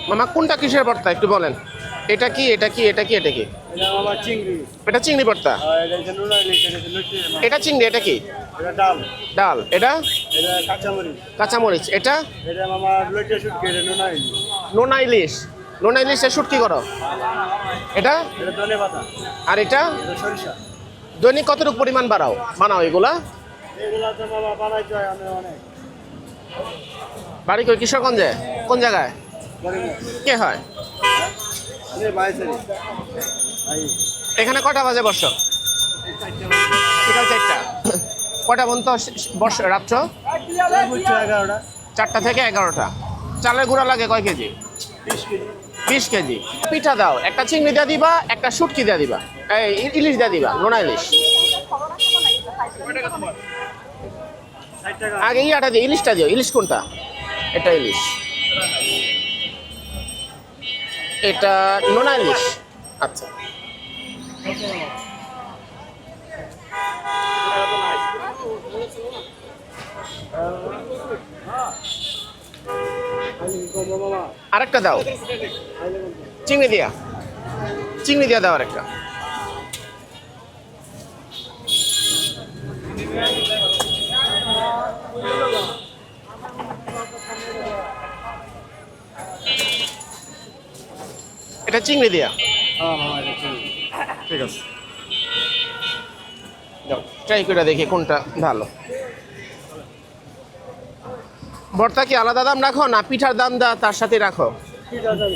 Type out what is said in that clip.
মামা কোনটা কিসের ভর্তা একটু বলেন। এটা কি এটা কি এটা কি এটা কি? এটা মামা চিংড়ি। এটা চিংড়ি ভর্তা। এটা হচ্ছে নুন ইলিশ, এটা হচ্ছে লুচি মামা। এটা চিংড়ি, এটা কি? এটা ডাল। ডাল। এটা এটা কাঁচামরিচ। কাঁচামরিচ। এটা এটা মামা লুচি শুটকি, এটা নুন ইলিশ। নোনা ইলিশ। নোনা ইলিশের শুটকি করো। এটা এটা ধনেপাতা। আর এটা এটা সরিষা। দৈনিক কতটুকু পরিমাণ বানাও এগুলা? এগুলা তো মামা বানাইতে হয় আমি অনেক। বাড়ি কই কিশোরগঞ্জে? কোন জায়গায়? কে হয়? এখানে কটা বাজে বসো? বিকাল 4টা। কটা পর্যন্ত বস রাত্র? 11টা। 4টা থেকে 11টা। চালের গুঁড়া লাগে কয় কেজি? 20 কেজি। 20 কেজি। পিঠা দাও, একটা চিংড়ি দিয়ে দিবা, একটা শুটকি দিয়ে দিবা, ইলিশ দিয়ে দিবা, নোনা ইলিশ। 60 টাকা। আগে ইয়াটা দিও, ইলিশটা দিও। ইলিশ কোনটা? এটা ইলিশ। এটা নোনা ইলিশ। আচ্ছা। আরেকটা দাও, চিংড়ি দিয়া দাও আরেকটা। এটা চিংড়ি দিয়া। ঠিক আছে, ট্রাই করে দেখি কোনটা ভালো। ভর্তা কি আলাদা দাম রাখো না পিঠার দাম তার সাথে রাখো? ঠিক আছে।